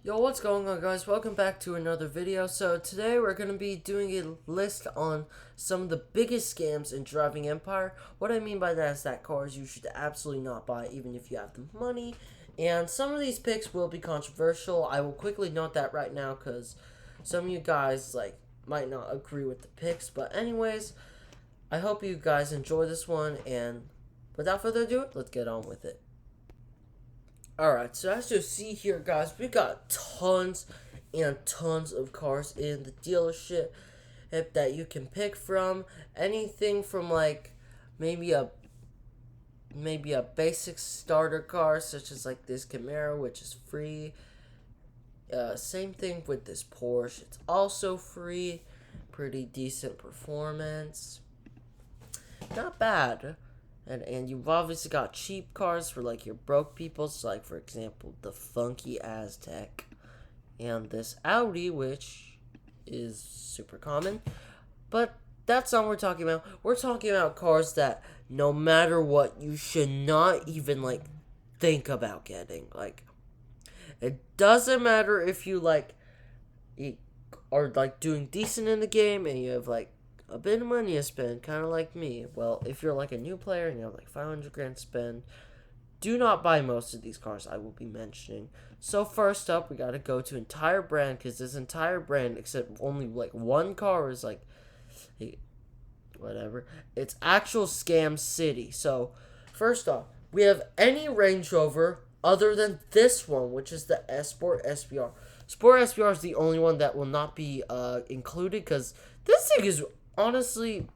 Yo, what's going on, guys? Welcome back to another video. So today we're going to be doing a list on some of the biggest scams in Driving Empire. What I mean by that is that cars you should absolutely not buy even if you have the money. And some of these picks will be controversial. I will quickly note that right now because some of you guys might not agree with the picks. But anyways, I hope you guys enjoy this one, and without further ado, let's get on with it. Alright, so as you see here, guys, we got tons and tons of cars in the dealership that you can pick from. Anything from maybe a basic starter car, such as this Camaro, which is free. Same thing with this Porsche. It's also free. Pretty decent performance. Not bad. And you've obviously got cheap cars for your broke people, so for example the funky Aztec and this Audi, which is super common. But that's not what we're talking about. We're talking about cars that no matter what you should not even think about getting. It doesn't matter if you you are doing decent in the game and you have a bit of money to spend, kind of like me. Well, if you're a new player and you have 500 grand to spend, do not buy most of these cars I will be mentioning. So first up, we gotta go to entire brand, because this entire brand, except only one car is whatever. It's actual Scam City. So first off, we have any Range Rover other than this one, which is the Sport SBR. Sport SBR is the only one that will not be included, because this thing is honestly,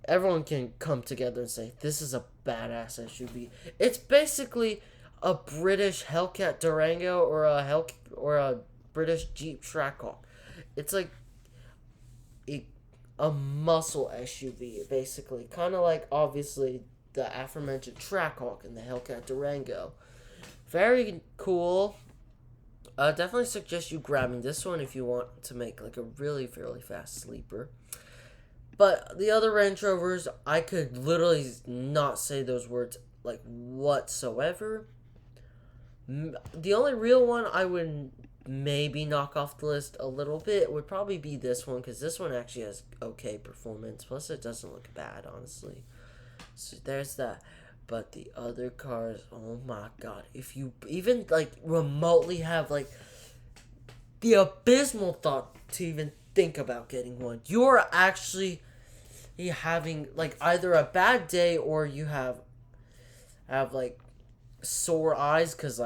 everyone can come together and say, this is a badass SUV. It's basically a British Hellcat Durango or a British Jeep Trackhawk. It's a muscle SUV, basically. Kind of obviously, the aforementioned Trackhawk and the Hellcat Durango. Very cool. Definitely suggest you grabbing this one if you want to make a really fast sleeper. But the other Range Rovers, I could literally not say those words whatsoever. The only real one I would maybe knock off the list a little bit would probably be this one, because this one actually has okay performance. Plus, it doesn't look bad, honestly. So there's that. But the other cars, oh my god. If you even, remotely have, the abysmal thought to even think about getting one, you're actually having, either a bad day or you have sore eyes, because,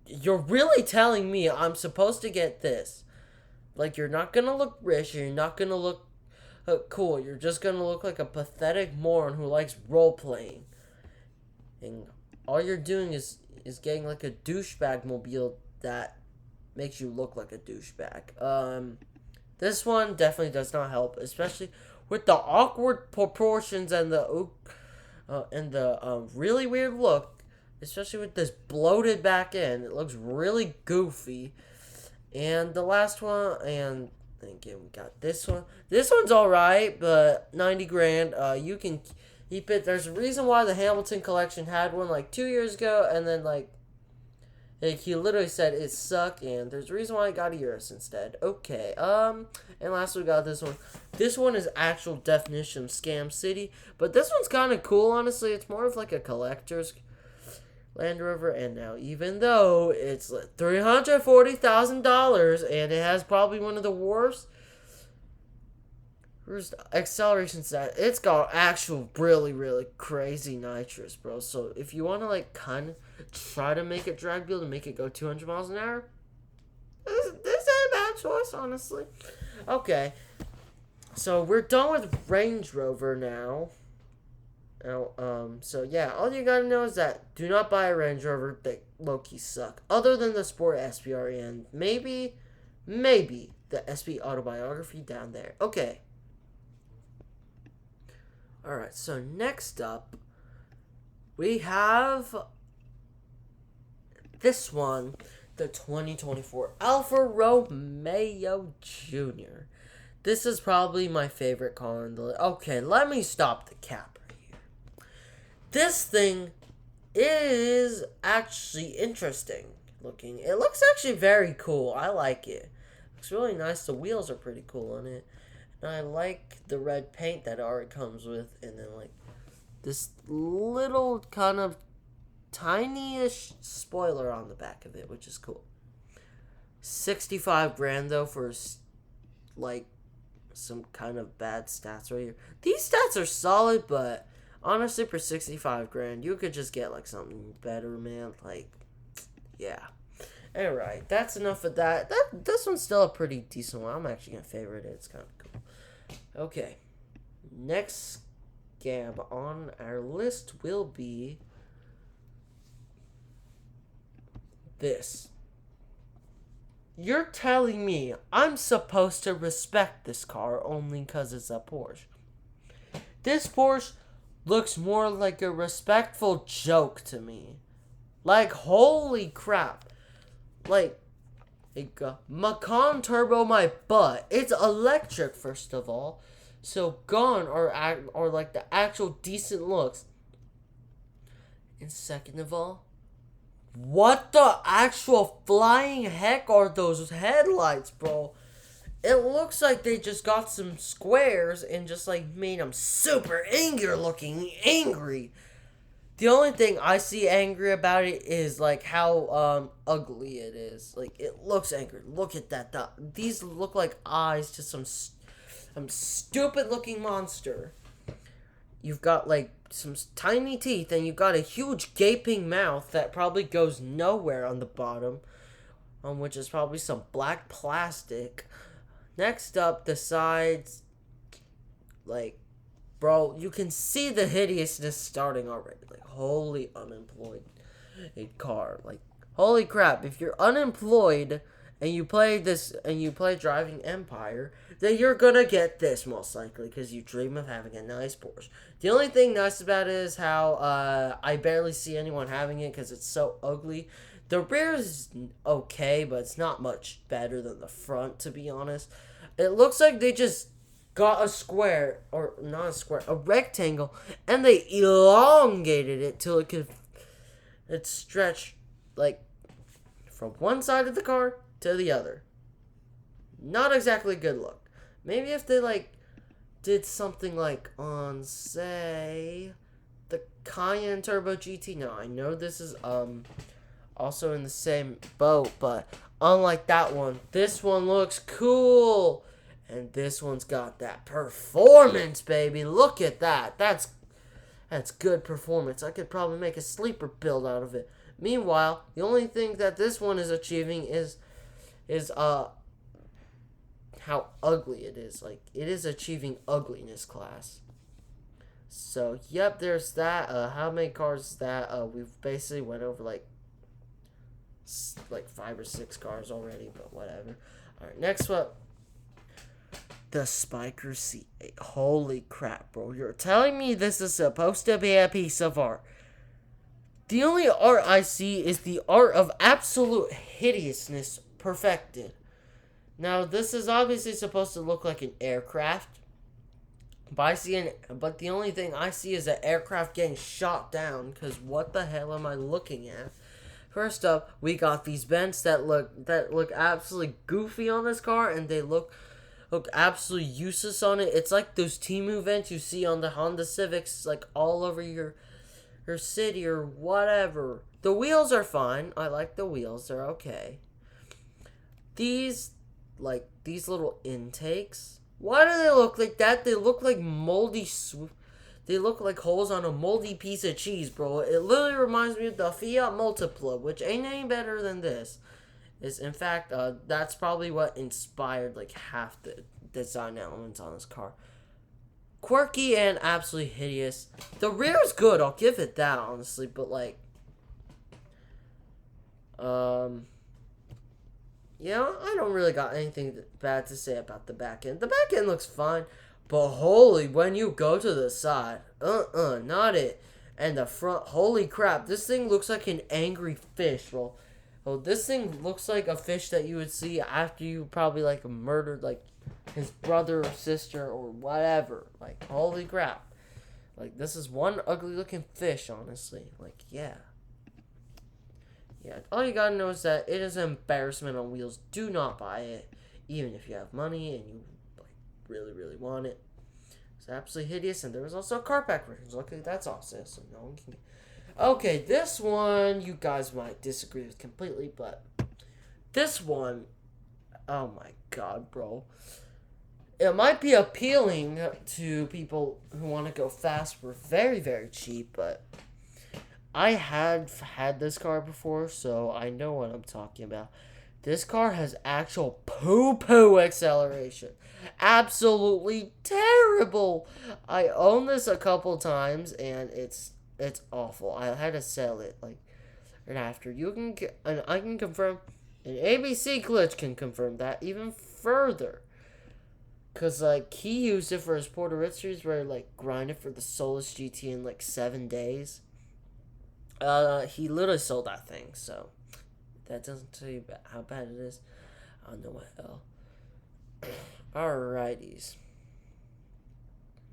you're really telling me I'm supposed to get this. You're not gonna look rich, you're not gonna look cool. You're just gonna look like a pathetic moron who likes role playing, and all you're doing is getting a douchebag mobile that makes you look like a douchebag. This one definitely does not help, especially with the awkward proportions and the really weird look, especially with this bloated back end. It looks really goofy. And the last one, and again, we got this one. This one's alright, but 90 grand. You can keep it. There's a reason why the Hamilton collection had one 2 years ago, and then he literally said it sucked, and there's a reason why I got a Urus instead. Okay. And lastly, we got this one. This one is actual definition of Scam City, but this one's kind of cool, honestly. It's more of a collector's Land Rover, and now even though it's $340,000 and it has probably one of the worst acceleration stats, it's got actual really crazy nitrous, bro. So if you want to kind of try to make it drag build and make it go 200 miles an hour, this ain't a bad choice, honestly. Okay, so we're done with Range Rover now. So yeah, all you gotta know is that do not buy a Range Rover. They low-key suck. Other than the Sport SBR and maybe the SB Autobiography down there. Okay. Alright, so next up, we have this one, the 2024 Alfa Romeo Jr. This is probably my favorite car in the... Okay, let me stop the cap right here. This thing it is actually interesting looking. It looks actually very cool. I like it. Looks really nice. The wheels are pretty cool on it. And I like the red paint that it already comes with. And then like this little kind of tiny-ish spoiler on the back of it, which is cool. 65 grand though for like some kind of bad stats right here. These stats are solid, but honestly for 65 grand you could just get like something better, man. Like, yeah. Alright, that's enough of that. This one's still a pretty decent one. I'm actually gonna favorite it. It's kind of cool. Okay, next scam on our list will be this. You're telling me I'm supposed to respect this car only because it's a Porsche. This Porsche looks more like a respectful joke to me. Like, holy crap. Like Macan Turbo my butt. It's electric, first of all. So gone are like the actual decent looks. And second of all, what the actual flying heck are those headlights, bro? It looks like they just got some squares and just like made them super angry. The only thing I see angry about it is like how ugly it is. Like, it looks angry. Look at that. These look like eyes to some stupid looking monster. You've got like some tiny teeth and you've got a huge gaping mouth that probably goes nowhere on the bottom, which is probably some black plastic. Next up, the sides, like, bro, you can see the hideousness starting already. Like, holy unemployed car. Like, holy crap, if you're unemployed and you play Driving Empire, then you're gonna get this most likely because you dream of having a nice Porsche. The only thing nice about it is how I barely see anyone having it because it's so ugly. The rear is okay, but it's not much better than the front, to be honest. It looks like they just got a square, or not a square, a rectangle, and they elongated it till it stretched like from one side of the car to the other. Not exactly a good look. Maybe if they like did something like on, say, the Cayenne Turbo GT. Now I know this is also in the same boat, but unlike that one, this one looks cool. And this one's got that performance, baby. Look at that. That's good performance. I could probably make a sleeper build out of it. Meanwhile, the only thing that this one is achieving is how ugly it is. Like, it is achieving ugliness class. So, yep, there's that. How many cars is that? We've basically went over like 5 or 6 cars already, but whatever. Alright, next up, the Spiker C8. Holy crap, bro. You're telling me this is supposed to be a piece of art. The only art I see is the art of absolute hideousness perfected. Now, this is obviously supposed to look like an aircraft. But the only thing I see is an aircraft getting shot down, because what the hell am I looking at? First up, we got these vents that look absolutely goofy on this car, and they look absolutely useless on it. It's like those Temu vents you see on the Honda Civics, like all over your city or whatever. The wheels are fine. I like the wheels. They're okay. These little intakes, why do they look like that? They look like moldy They look like holes on a moldy piece of cheese, bro. It literally reminds me of the Fiat Multipla, which ain't any better than this. In fact, that's probably what inspired like half the design elements on this car. Quirky and absolutely hideous. The rear is good, I'll give it that, honestly, but like, yeah, I don't really got anything bad to say about the back end. The back end looks fine, but holy, when you go to the side, not it. And the front, holy crap, this thing looks like an angry fish, bro. Well, this thing looks like a fish that you would see after you probably like murdered like his brother or sister or whatever. Like, holy crap. Like, this is one ugly looking fish, honestly. Like, yeah. all you gotta know is that it is an embarrassment on wheels. Do not buy it, even if you have money and you like really want it. It's absolutely hideous. And there was also a car pack version. Okay, that's awesome. So no one can. Okay, this one you guys might disagree with completely, but this one, oh my god, bro. It might be appealing to people who want to go fast for very cheap, but I had this car before, so I know what I'm talking about. This car has actual poo-poo acceleration. Absolutely terrible. I own this a couple times, and it's awful. I had to sell it like right after. You can get, and I can confirm, and ABC Glitch can confirm that even further. Cause like he used it for his Puerto Rico series where he like grinded for the Solus GT in like 7 days. He literally sold that thing, so that doesn't tell you how bad it is. I don't know what hell. Alrighties.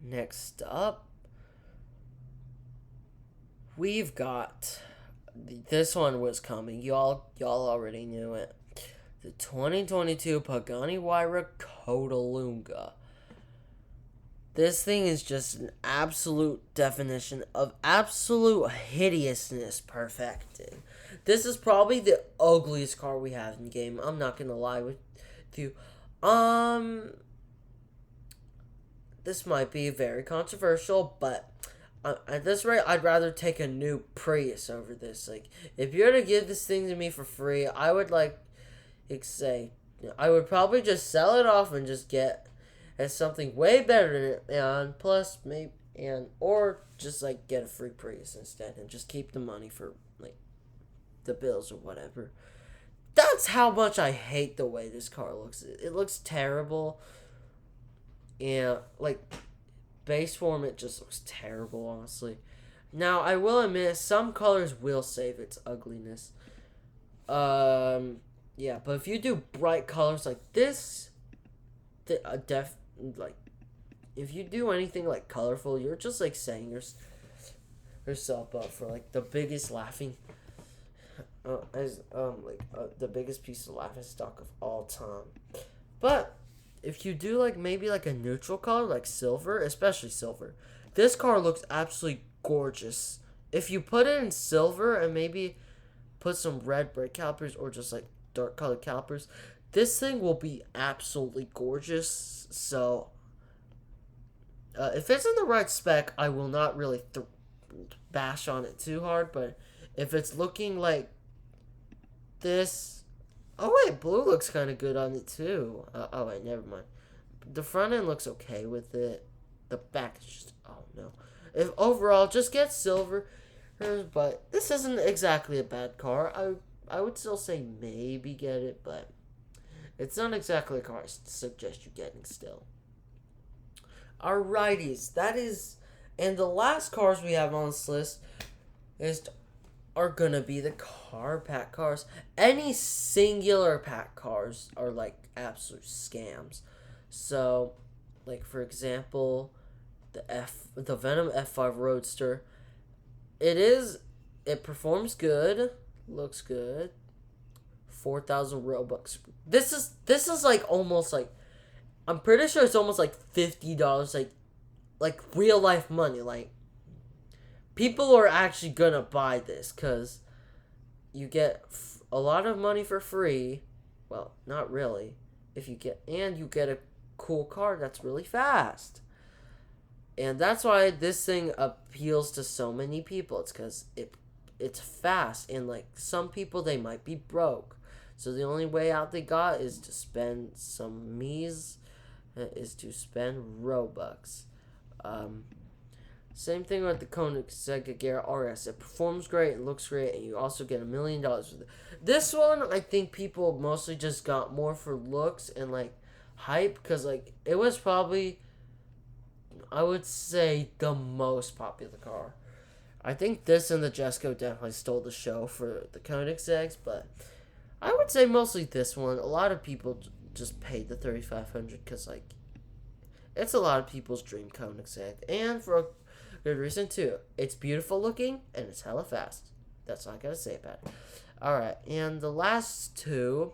Next up, we've got this one was coming. Y'all already knew it. The 2022 Pagani Huayra Codalunga. This thing is just an absolute definition of absolute hideousness perfected. This is probably the ugliest car we have in the game. I'm not gonna lie with you. This might be very controversial, but at this rate, I'd rather take a new Prius over this. Like, if you're to give this thing to me for free, I would I would probably just sell it off and just get as something way better than it, and plus or just like get a free Prius instead and just keep the money for like the bills or whatever. That's how much I hate the way this car looks. It looks terrible, and like base form, it just looks terrible, honestly. Now I will admit some colors will save its ugliness. Yeah, but if you do bright colors like this, if you do anything like colorful, you're just like setting yourself up for like the biggest laughing, the biggest piece of laughing stock of all time. But if you do like maybe like a neutral color like silver, especially silver, this car looks absolutely gorgeous. If you put it in silver and maybe put some red brake calipers or just like dark colored calipers, this thing will be absolutely gorgeous. So if it's in the right spec, I will not really bash on it too hard. But if it's looking like this, oh wait, blue looks kind of good on it too. Oh wait, never mind. The front end looks okay with it. The back is just, oh no. If overall, just get silver. But this isn't exactly a bad car. I would still say maybe get it, but it's not exactly a car I suggest you getting still. Alrighties, and the last cars we have on this list are gonna be the car pack cars. Any singular pack cars are like absolute scams. So, like for example, the Venom F5 Roadster. It performs good. Looks good. 4,000 Robux. This is like almost like, I'm pretty sure it's almost like $50 like real life money. Like people are actually gonna buy this because you get a lot of money for free. Well, not really. You get a cool car that's really fast. And that's why this thing appeals to so many people. It's because it's fast, and like some people, they might be broke, so the only way out they got is to spend Robux. Same thing with the Koenigsegg Agera RS. It performs great, it looks great, and you also get $1 million with it. This one, I think people mostly just got more for looks and like hype, because like it was probably, I would say, the most popular car. I think this and the Jesco definitely stole the show for the Koenigsegg's, but I would say mostly this one. A lot of people just paid the $3,500 because, like, it's a lot of people's dream Koenigsegg, and for a good reason too. It's beautiful looking and it's hella fast. That's all I gotta say about it. Alright, and the last two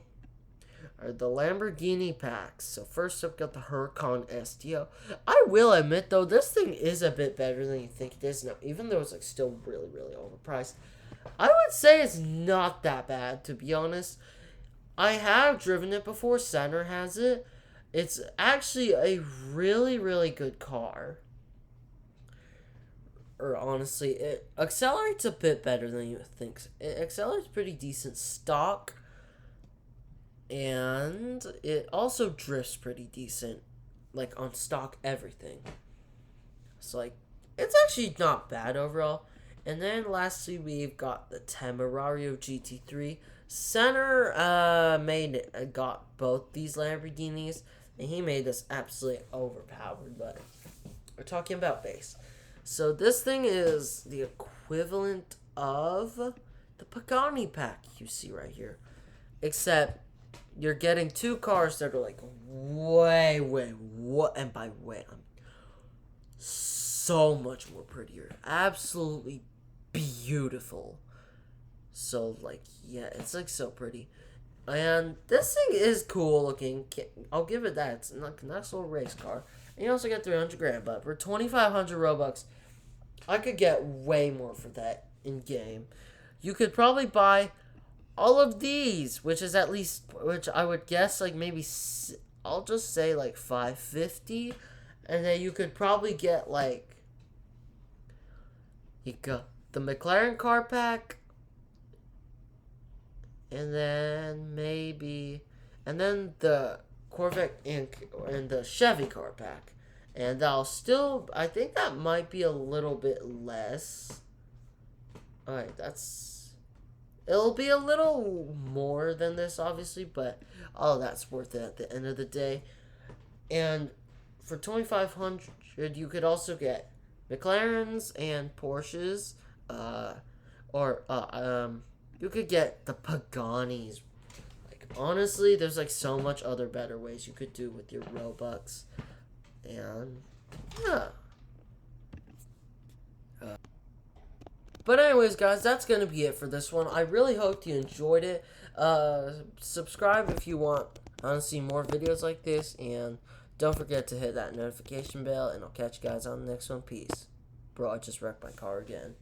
are the Lamborghini packs. So first I've got the Huracan STO. I will admit though, this thing is a bit better than you think it is now, even though it's like still really, really overpriced. I would say it's not that bad, to be honest. I have driven it before. Center has it. It's actually a really, really good car. Or honestly, it accelerates a bit better than you would think. It accelerates pretty decent stock. And it also drifts pretty decent. Like on stock everything. So like, it's actually not bad overall. And then lastly, we've got the Temerario GT3. Center got both these Lamborghinis, and he made this absolutely overpowered, but we're talking about base. So this thing is the equivalent of the Pagani pack you see right here, except you're getting two cars that are like and by way, I'm so much more prettier, absolutely beautiful. So, like, yeah, it's, like, so pretty. And this thing is cool looking. I'll give it that. It's a nice little race car. And you also get 300 grand, but for 2,500 Robux, I could get way more for that in-game. You could probably buy all of these, which is at least, which I would guess, like, maybe, I'll just say, like, 550. And then you could probably get, like, you got the McLaren car pack, and then maybe, and then the Corvette and the Chevy car pack. And I'll still, I think that might be a little bit less. Alright, it'll be a little more than this, obviously, but all that's worth it at the end of the day. And for 2,500, you could also get McLarens and Porsches, you could get the Paganis. Like, honestly, there's, like, so much other better ways you could do with your Robux. And, yeah. But anyways, guys, that's going to be it for this one. I really hope you enjoyed it. Subscribe if you want to see more videos like this. And don't forget to hit that notification bell. And I'll catch you guys on the next one. Peace. Bro, I just wrecked my car again.